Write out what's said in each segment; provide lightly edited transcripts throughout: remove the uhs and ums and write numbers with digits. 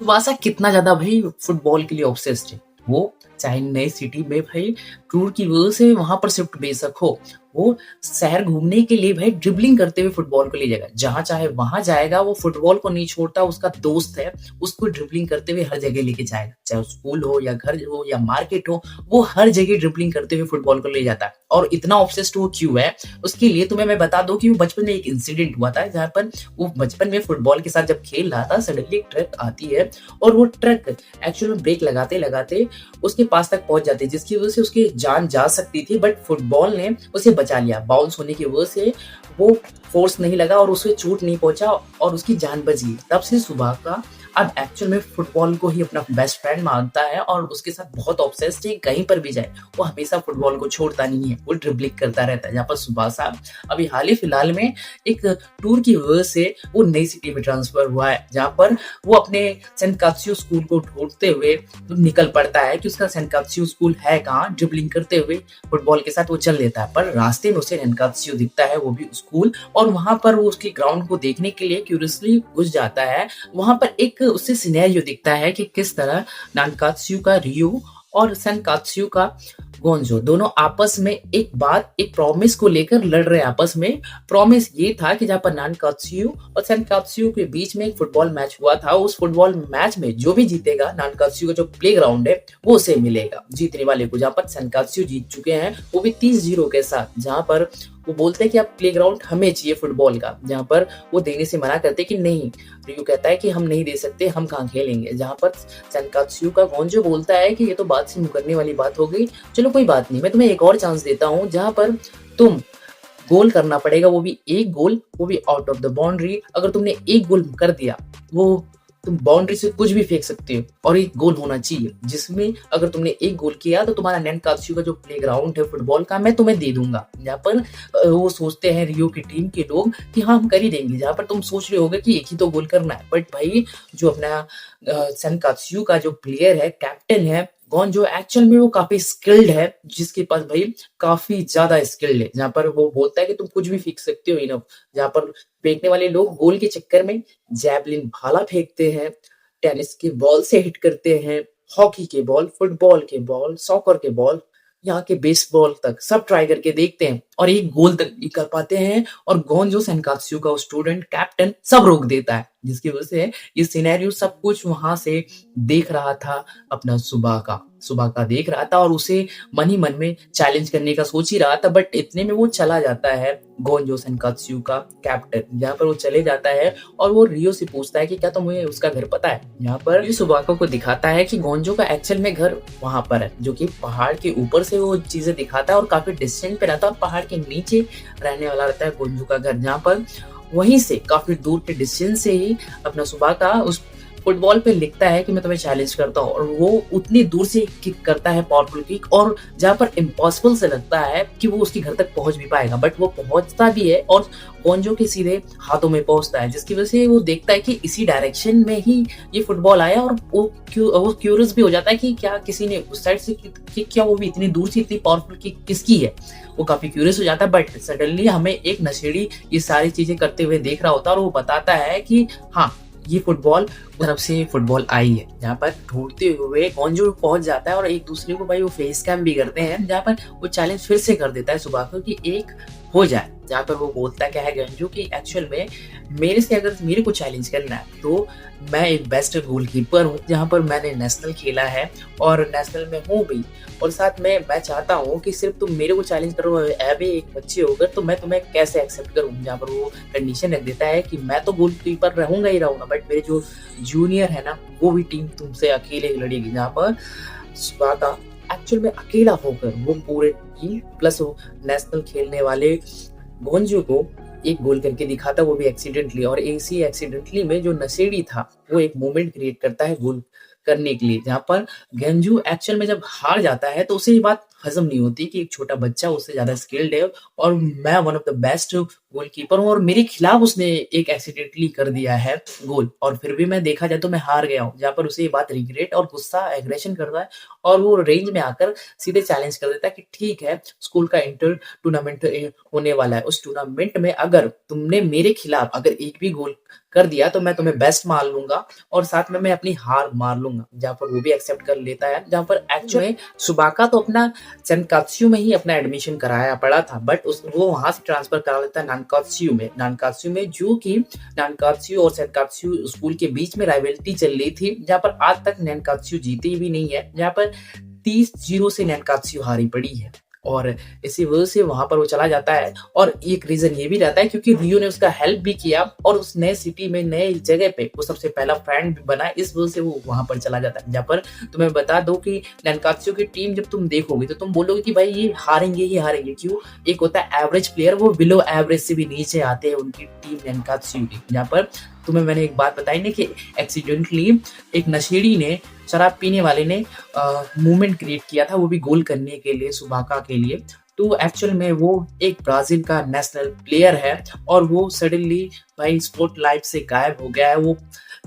तुबासा कितना ज़्यादा भाई फुटबॉल के लिए ऑब्सेस्ड है। वो चाहे नई सिटी में भाई टूर की वजह से वहाँ पर शिफ्ट बेशक हो, वो शहर घूमने के लिए भाई ड्रिबलिंग करते हुए फुटबॉल को ले जाएगा। जहाँ चाहे वहाँ जाएगा, वो फुटबॉल को नहीं छोड़ता, उसका दोस्त है, उसको ड्रिबलिंग करते हुए हर जगह लेके जाएगा। चाहे वो स्कूल हो या घर हो या मार्केट हो, वो हर जगह ड्रिबलिंग करते हुए फुटबॉल को ले जाता है। और इतना ऑब्सेस्ड वो क्यों है, उसके लिए तुम्हें मैं बता दूँ कि वो बचपन में एक इंसिडेंट हुआ था, जहाँ पर वो बचपन में फुटबॉल के साथ जब खेल रहा था, सडनली एक ट्रक आती है और वो ट्रक एक्चुअल में ब्रेक लगाते-लगाते उसके पास तक पहुँच जाती है, जिसकी वज़ह से उसकी जान जा सकती थी, बट फुटबॉल ने उसे बचा लिया। बाउंस होने की वज़ह से वो फ़ोर्स नहीं लगा और उसे चोट नहीं पहुँचा और उसकी जान बच गई। तब से सुबह का अब एक्चुअल में फुटबॉल को ही अपना बेस्ट फ्रेंड मानता है और उसके साथ बहुत ऑब्सेस्ड है। कहीं पर भी जाए, वो हमेशा फुटबॉल को छोड़ता नहीं है, वो ड्रिबलिंग करता रहता है। जहाँ पर सुबासा अभी हाल ही फिलहाल में एक टूर की वज़ह से वो नई सिटी में ट्रांसफ़र हुआ है, जहाँ पर वो अपने सेंट कात्सियो स्कूल को ढूँढते हुए निकल पड़ता है कि उसका सेंट कात्सियो स्कूल है कहाँ। ड्रिबलिंग करते हुए फुटबॉल के साथ वो चल देता है, पर रास्ते में उसे सेंट कात्सियो दिखता है, वो भी स्कूल, और वहाँ पर वो उसके ग्राउंड को देखने के लिए क्यूरियसली घुस जाता है। वहाँ पर एक उससे सिनेरियो दिखता है कि किस तरह नानकात्सु का रियो और सनकात्सु का गोंजो दोनों आपस में एक प्रॉमिस को लेकर लड़ रहे हैं आपस में। प्रॉमिस ये था कि जहाँ पर नानकात्सु और सनकात्सु के बीच में एक फुटबॉल मैच हुआ था, उस फुटबॉल मैच में जो भी जीतेगा, नानकात्सु का जो प्लेग्राउंड है वो उसे मिलेगा जीतने वाले को। जहाँ पर सनकात्सु जीत चुके हैं, वो भी 30-0 के साथ। जहाँ पर वो बोलते हैं कि अब प्लेग्राउंड हमें चाहिए फुटबॉल का, जहाँ पर वो देने से मना करते कि नहीं। रियो कहता है कि हम नहीं दे सकते, हम कहाँ खेलेंगे। जहाँ पर सनकात्सु का गोंजो बोलता है कि ये तो बात से मुकरने वाली बात हो गई, चलो कोई बात नहीं, मैं तुम्हें एक और चांस देता हूँ, जहाँ पर तुम गोल करना पड़ेगा, वो भी एक गोल, वो भी आउट ऑफ द बाउंड्री। अगर तुमने एक गोल कर दिया, वो तुम बाउंड्री से कुछ भी फेंक सकते हो और एक गोल होना चाहिए, जिसमें अगर तुमने एक गोल किया तो तुम्हारा नैनकात्सु का जो प्लेग्राउंड है फुटबॉल का, मैं तुम्हें दे दूंगा। जहाँ पर वो सोचते हैं रियो की टीम के लोग कि हाँ हम कर ही देंगे। जहाँ पर तुम सोच रहे होगे कि एक ही तो गोल करना है, बट भाई जो अपना सनकात्सु का जो प्लेयर है, कैप्टन है गॉन, जो एक्चुअल में वो काफी स्किल्ड है, जिसके पास भाई काफी ज्यादा स्किल्ड है। जहाँ पर वो बोलता है कि तुम कुछ भी फेंक सकते हो इनफ। जहाँ पर फेंकने वाले लोग गोल के चक्कर में जैवलिन भाला फेंकते हैं, टेनिस के बॉल से हिट करते हैं, हॉकी के बॉल, फुटबॉल के बॉल, सॉकर के बॉल, यहाँ के बेसबॉल तक सब ट्राई करके देखते हैं और एक गोल तक नहीं कर पाते हैं। और गोंजो सेनकात्सु का स्टूडेंट कैप्टन सब रोक देता है, जिसकी वजह से ये सिनेरियो सब कुछ वहां से देख रहा था। अपना सुबह का देख रहा था और उसे मन ही मन में चैलेंज करने का सोच ही रहा था, बट इतने में वो चला जाता है गोंजो सेनकात्सु का कैप्टन। जहाँ पर वो चले जाता है और वो रियो से पूछता है कि क्या तुम्हें उसका घर पता है। यहाँ पर सुबाको को दिखाता है कि गोंजो का एक्चुअल में घर वहां पर है, जो कि पहाड़ के ऊपर से वो चीजें दिखाता है और काफी डिस्टेंस पे रहता है और पहाड़ के नीचे रहने वाला रहता है गोंजो का घर। जहाँ पर वहीं से काफी दूर के डिस्टेंस से ही अपना सुबह का उस फुटबॉल पे लिखता है कि मैं तुम्हें चैलेंज करता हूँ, और वो उतनी दूर से किक करता है, पावरफुल किक, और जहाँ पर इम्पॉसिबल से लगता है कि वो उसके घर तक पहुंच भी पाएगा, बट वो पहुंचता भी है और गोंजो के सीधे हाथों में पहुंचता है, जिसकी वजह से वो देखता है कि इसी डायरेक्शन में ही ये फुटबॉल आया। और वो क्यूरियस भी हो जाता है कि क्या किसी ने उस साइड से किक किया, वो भी इतनी दूर से, इतनी पावरफुल किक किसकी है। वो काफी क्यूरियस हो जाता है, बट सडनली हमें एक नशेड़ी ये सारी चीजें करते हुए देख रहा होता है और वो बताता है कि हाँ ये फुटबॉल तरफ से फुटबॉल आई है। जहाँ पर ढूंढते हुए गोंजो पहुंच जाता है और एक दूसरे को भाई वो फेस कैम भी करते हैं, जहाँ पर वो चैलेंज फिर से कर देता है सुबह को कि एक हो जाए। जहाँ पर वो बोलता क्या है गंजू कि एक्चुअल में मेरे से अगर मेरे को चैलेंज करना है तो मैं एक बेस्ट गोलकीपर हूँ, जहाँ पर मैंने नेशनल खेला है और नेशनल में हूँ भी, और साथ में मैं चाहता हूँ कि सिर्फ तुम मेरे को चैलेंज करो एबे एक बच्चे होकर, तो मैं तुम्हें कैसे एक्सेप्ट करूँ। जहाँ पर वो कंडीशन रख देता है कि मैं तो गोलकीपर रहूंगा ही रहूंगा, बट मेरे जो जूनियर है ना, वो भी टीम तुमसे अकेले लड़ेगी। जहाँ पर सुबह का एक्चुअल में अकेला होकर वो पूरे टीम प्लस वो नेशनल खेलने वाले गोंजू को एक गोल करके दिखाता, वो भी एक्सीडेंटली। और इसी एक्सीडेंटली में जो नशेड़ी था वो एक मोमेंट क्रिएट करता है गोल करने के लिए। जहाँ पर गेंजू एक्चुअल में जब हार जाता है तो उसे ये बात हजम नहीं होती कि एक छोटा बच्चा उससे ज्यादा स्किल्ड है और मैं one of the best goalkeeper हूँ और मेरे खिलाफ उसने एक एक्सीडेंटली कर दिया है गोल, और फिर भी मैं देखा जाए तो मैं हार गया हूँ। जहाँ पर उसे ये बात रिग्रेट और गुस्सा एग्रेशन करता है और वो रेंज में आकर सीधे चैलेंज कर देता है कि ठीक है, स्कूल का इंटर टूर्नामेंट होने वाला है, उस टूर्नामेंट में अगर तुमने मेरे खिलाफ अगर एक भी गोल कर दिया तो मैं तुम्हें बेस्ट मान लूँगा और साथ में मैं अपनी हार मान लूँगा। जहाँ पर वो भी एक्सेप्ट कर लेता है, जहाँ पर एक्चुअल में सुबाका तो अपना सेनकात्सु में ही अपना एडमिशन कराया पड़ा था, बट उस वो वहाँ से ट्रांसफ़र करा लेता है नानकात्सु में जो कि नानकात्सु और सेनकात्सु स्कूल के बीच में राइवल्टी चल रही थी, जहाँ पर आज तक नानकात्सु जीती भी नहीं है, जहाँ पर 30-0 से नानकात्सु हारी पड़ी है। और इसी वजह से वहाँ पर वो चला जाता है और एक रीज़न ये भी रहता है क्योंकि रियो ने उसका हेल्प भी किया और उस नए सिटी में, नए जगह पे वो सबसे पहला फ्रेंड भी बना, इस वजह से वो वहाँ पर चला जाता है। जहाँ पर तुम्हें बता दूँ कि नानकात्सु की टीम जब तुम देखोगे तो तुम बोलोगे कि भाई ये हारेंगे ही हारेंगे, क्यों? एक होता है एवरेज प्लेयर, वो बिलो एवरेज से भी नीचे आते हैं उनकी टीम नानकात्सु की। जहाँ पर तुम्हें मैंने एक बात बताई ना कि एक्सीडेंटली एक नशेड़ी ने, शराब पीने वाले ने मूवमेंट क्रिएट किया था, वो भी गोल करने के लिए, सुबाका के लिए। तो एक्चुअल में वो एक ब्राज़ील का नेशनल प्लेयर है और वो सडनली भाई स्पॉट लाइफ से गायब हो गया है। वो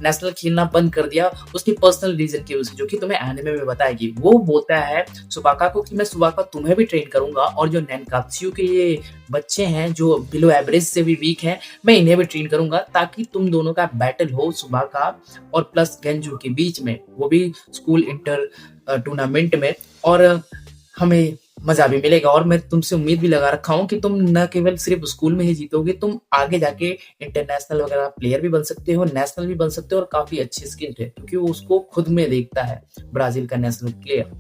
नेशनल खेलना बंद कर दिया उसकी पर्सनल रीज़न की वजह से, जो कि तुम्हें एनीमे में बताएगी। वो बोलता है सुबाका को कि मैं सुबाका तुम्हें भी ट्रेन करूँगा और जो नानकात्सु के ये बच्चे हैं जो बिलो एवरेज से भी वीक हैं, मैं इन्हें भी ट्रेन करूँगा ताकि तुम दोनों का बैटल हो सुबाका और प्लस गेंजू के बीच में, वो भी स्कूल इंटर टूर्नामेंट में, और हमें मज़ा भी मिलेगा। और मैं तुमसे उम्मीद भी लगा रखा हूँ कि तुम न केवल सिर्फ़ स्कूल में ही जीतोगे, तुम आगे जाके इंटरनेशनल वगैरह प्लेयर भी बन सकते हो, नेशनल भी बन सकते हो और काफ़ी अच्छी स्किल है क्योंकि वो उसको खुद में देखता है, ब्राज़ील का नेशनल प्लेयर।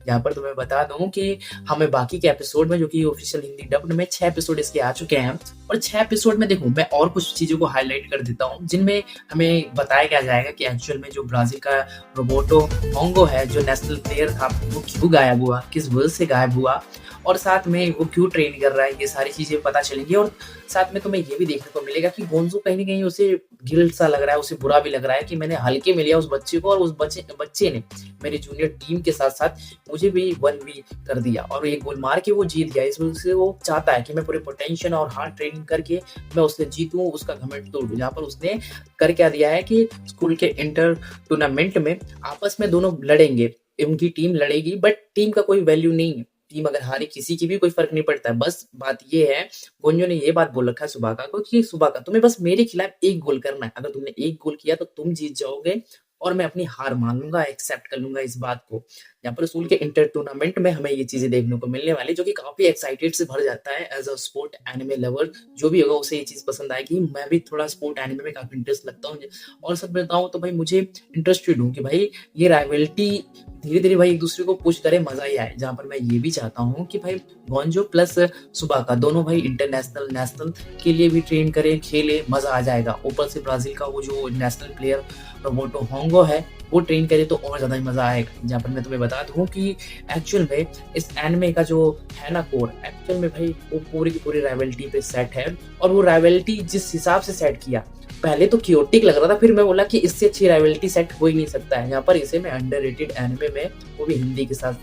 यहाँ पर तुम्हें बता दूँ कि हमें बाकी के एपिसोड में, जो कि ऑफ़िशियल हिंदी डब्ड में 6 एपिसोड इसके आ चुके हैं, और 6 एपिसोड में देखो मैं और कुछ चीज़ों को हाइलाइट कर देता हूँ, जिनमें हमें बताया क्या जाएगा कि एक्चुअल में जो ब्राज़ील का रोबर्टो होंगो है, जो नेशनल प्लेयर था, वो क्यों गायब हुआ, किस वजह से गायब हुआ और साथ में वो क्यों ट्रेन कर रहा है, ये सारी चीज़ें पता चलेंगी। और साथ में तुम्हें ये भी देखने को मिलेगा कि गोंज़ो कहीं न कहीं उसे गिल्ट सा लग रहा है, उसे बुरा भी लग रहा है कि मैंने हल्के में लिया उस बच्चे को और उस बच्चे ने मेरे जूनियर टीम के साथ-साथ मुझे भी 1v कर दिया और एक गोल मार के वो जीत गया। इस वजह से वो चाहता है कि मैं पूरे पोटेंशियल और हार्ड ट्रेनिंग करके मैं उससे जीतूँ, उसका घमंड तोड़ूँ। जहाँ पर उसने कर क्या दिया है कि स्कूल के इंटर टूर्नामेंट में आपस में दोनों लड़ेंगे, उनकी टीम लड़ेगी, बट टीम का कोई वैल्यू नहीं है। टीम अगर हारे किसी की भी कोई फ़र्क नहीं पड़ता है। बस बात ये है, गोंजो ने ये बात बोल रखा है सुबाका को कि सुबाका तुम्हें बस मेरे खिलाफ 1 गोल करना है। अगर तुमने 1 गोल किया तो तुम जीत जाओगे और मैं अपनी हार मान लूँगा, एक्सेप्ट कर लूँगा इस बात को। यहाँ पर स्कूल के इंटर टूर्नामेंट में हमें ये चीज़ें देखने को मिलने वाली है, जो कि काफ़ी एक्साइटेड से भर जाता है as a sport anime lover. जो भी होगा उसे ये चीज़ पसंद आएगी। मैं भी थोड़ा स्पोर्ट एनिमे में काफ़ी इंटरेस्ट लगता हूँ और सच बताऊँ तो भाई मुझे इंटरेस्टेड हूँ कि भाई ये राइवल्टी धीरे-धीरे भाई एक-दूसरे को पुश करे, मज़ा ही आए। जहाँ पर मैं ये भी चाहता हूँ कि भाई गोंजो प्लस सुबाका दोनों भाई इंटरनेशनल, नेशनल के लिए भी ट्रेन करें, खेले, मज़ा आ जाएगा। ऊपर से ब्राज़ील का वो जो नेशनल प्लेयर रोबर्टो होंगो है, वो ट्रेन करे तो और ज़्यादा ही मज़ा आएगा। जहाँ पर मैं तुम्हें बता दूँ कि एक्चुअल में इस एनिमे का जो है ना कोर, एक्चुअल में भाई वो पूरी की पूरी राइवल्टी पे सेट है और वो राइवल्टी जिस हिसाब से सेट किया, पहले तो क्योटिक लग रहा था, फिर मैं बोला कि इससे अच्छी राइवल्टी सेट हो ही नहीं सकता है। यहाँ पर इसे मैं अंडररेटेड एनिमे में, वो भी हिंदी के साथ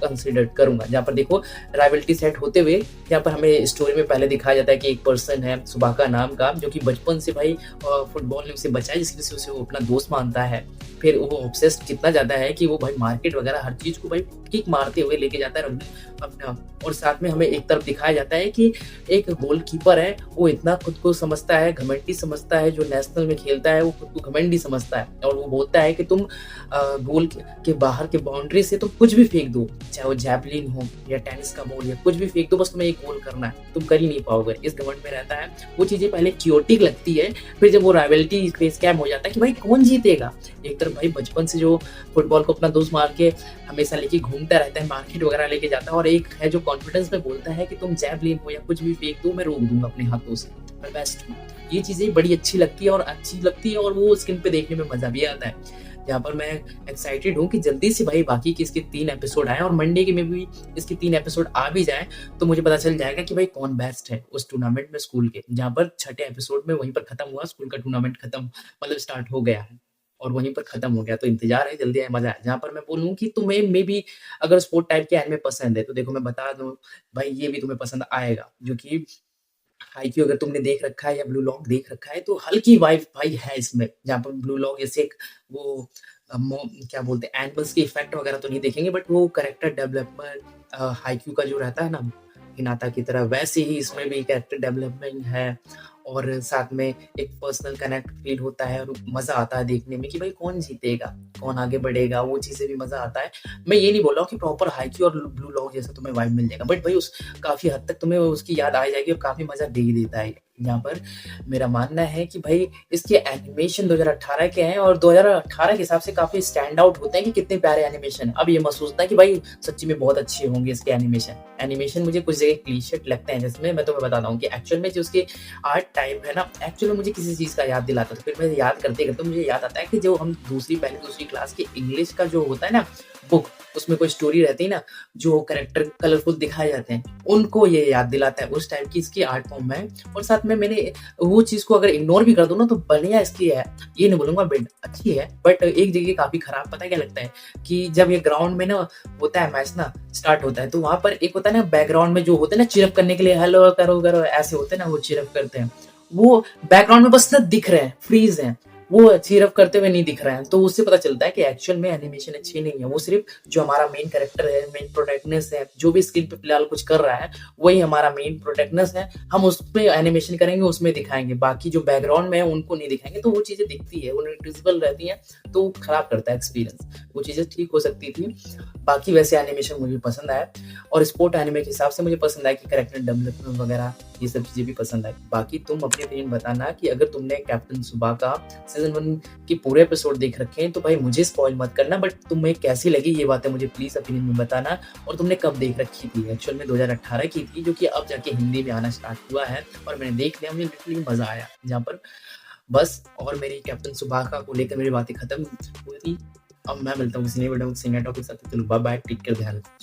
कंसीडर करूँगा। जहाँ पर देखो राइवल्टी सेट होते हुए, यहाँ पर हमें स्टोरी में पहले दिखाया जाता है कि एक पर्सन है सुबाका नाम का, जो कि बचपन से भाई फुटबॉल ने उसे बचाया, जिसकी वजह से उसे वो अपना दोस्त मानता है। फिर वो ऑब्सेस्ड कितना ज़्यादा है कि वो भाई मार्केट वगैरह हर चीज़ को भाई किक मारते हुए लेके जाता है अपना। और साथ में हमें एक तरफ दिखाया जाता है कि एक गोलकीपर है, वो इतना खुद को समझता है, घमंडी समझता है, जो नेशनल में खेलता है वो खुद को घमंडी समझता है और वो बोलता है कि तुम गोल के बाहर के बाउंड्री से तुम कुछ भी फेंक दो, चाहे वो जैवलिन हो या टेनिस का बॉल या कुछ भी फेंक दो, बस तुम्हें एक गोल करना है, तुम कर ही नहीं पाओगे। इस घमंड में रहता है। वो चीज़ें पहले क्योटिक लगती है, फिर जब वो राइवल्टी फेस कैम हो जाता है कि भाई कौन जीतेगा। एक तरफ भाई बचपन से जो फुटबॉल को अपना दोस्त मान के हमेशा लेके घूमता रहता है, मार्केट वगैरह लेके जाता है, और एक है जो कॉन्फिडेंस में बोलता है कि तुम जैवलिन हो या कुछ भी फेंक दो, मैं रोक दूंगा अपने हाथों से, मैं बेस्ट हूँ। ये चीज़ें बड़ी अच्छी लगती है और वो स्क्रीन पे देखने में मज़ा भी आता है। जहाँ पर मैं एक्साइटेड हूँ कि जल्दी से भाई बाकी के इसके 3 एपिसोड आएँ और मंडे के में भी इसके 3 एपिसोड आ भी जाएँ, तो मुझे पता चल जाएगा कि भाई कौन बेस्ट है उस टूर्नामेंट में स्कूल के। जहाँ पर छठे एपिसोड में वहीं पर खत्म हुआ, स्कूल का टूर्नामेंट खत्म, मतलब स्टार्ट हो गया है और वहीं पर खत्म हो गया, तो इंतज़ार है, जल्दी आए, मज़ा आए। जहाँ पर मैं बोलूँ कि तुम्हें मेबी अगर स्पोर्ट टाइप के एनिमे पसंद है, तो देखो मैं बता दूँ भाई ये भी तुम्हें पसंद आएगा, जो कि हाइक्यू अगर तुमने देख रखा है या ब्लू लॉक देख रखा है, तो हल्की वाइब भाई है इसमें। जहाँ पर ब्लू लॉक जैसे एक वो क्या बोलते हैं, एनिमल्स के इफ़ेक्ट वगैरह तो नहीं देखेंगे, बट वो कैरेक्टर डेवलपमेंट हाइक्यू का जो रहता है ना, हिनाता की तरह, वैसे ही इसमें भी कैरेक्टर डेवलपमेंट है और साथ में एक पर्सनल कनेक्ट फ़ील होता है और मज़ा आता है देखने में कि भाई कौन जीतेगा, कौन आगे बढ़ेगा, वो चीज़ें भी मज़ा आता है। मैं ये नहीं बोल रहा हूँ कि प्रॉपर हाइक्यू और ब्लू लॉक जैसा तुम्हें वाइब मिल जाएगा, बट भाई उस काफ़ी हद तक तुम्हें उसकी याद आ जाएगी और काफ़ी मज़ा दे ही देता है। यहाँ पर मेरा मानना है कि भाई इसके एनिमेशन 2018 के हैं और 2018 के हिसाब से काफ़ी स्टैंड आउट होते हैं कि कितने प्यारे एनिमेशन हैं। अब ये महसूस होता है कि भाई सच्ची में बहुत अच्छे होंगे इसके एनिमेशन। एनिमेशन मुझे कुछ जगह क्लीशेड लगते हैं, जिसमें मैं तुम्हें बताता हूँ कि एक्चुअल में जो उसके आर्ट टाइप है ना, एक्चुअल में मुझे किसी चीज़ का याद दिलाता है। तो फिर मैं याद करते-करते मुझे याद आता है कि जो हम पहली दूसरी क्लास की इंग्लिश का जो होता है ना बुक, उसमें कोई स्टोरी रहती है ना, जो कैरेक्टर कलरफुल दिखाए जाते हैं, उनको ये याद दिलाता है। उस टाइप की इसकी आर्ट फॉर्म है और साथ में मैंने वो चीज़ को अगर इग्नोर भी कर दूँ ना तो बढ़िया इसकी है। ये नहीं बोलूँगा बेड अच्छी है, बट एक जगह काफ़ी खराब पता है क्या लगता है कि जब ये ग्राउंड में ना होता है मैच ना स्टार्ट होता है, तो वहाँ पर एक होता है ना बैकग्राउंड में जो होते हैं ना चिरप करने के लिए हेलो करो ऐसे होते हैं ना वो चिरप करते हैं। वो बैकग्राउंड में बस ना दिख रहे हैं, फ्रीज़ हैं। वो चीयर करते हुए नहीं दिख रहे हैं, तो उससे पता चलता है कि एक्चुअल में एनिमेशन अच्छी नहीं है। वो सिर्फ़ जो हमारा मेन कैरेक्टर है, मेन प्रोटैगनिस्ट है, जो भी स्क्रीन पे फ़िलहाल कुछ कर रहा है, वही हमारा मेन प्रोटैगनिस्ट है। हम उसपे एनिमेशन करेंगे, उसमें दिखाएँगे। बाकी जो बैकग्राउंड में है, उनको नहीं दिखाएँगे, तो वो चीज़ें दिखती है, वो नोटिसेबल रहती हैं, तो खराब करता है एक्सपीरियंस। वो चीज़ें ठीक हो सकती थी। बाकी वैसे एनिमेशन मुझे पसंद आया और स्पोर्ट एनिमे के हिसाब से मुझे पसंद आया कि कैरेक्टर डेवलपमेंट वगैरह ये सब चीज़ें भी पसंद आई। बाकी तुम अपनी ओपिनियन बताना कि अगर तुमने कैप्टन सुभागा सीज़न 1 के पूरे एपिसोड देख रखे हैं, तो भाई मुझे स्पॉइल मत करना, बट तुम्हें कैसी लगी ये बातें मुझे प्लीज़ ओपिनियन में बताना और तुमने कब देख रखी थी? एक्चुअल में 2018 की थी, जो कि अब जाके हिंदी में आना स्टार्ट हुआ है और मैंने देख लिया, मुझे लिटरली मज़ा आया। जहाँ पर बस और मेरी कैप्टन सुभागा को लेकर मेरी बातें खत्म हुई थी। अब मैं मिलता हूँ किसी नए वीडियो में किसी नए टॉपिक के साथ। चलो बाय बाय, टेक केयर, ध्यान रखो।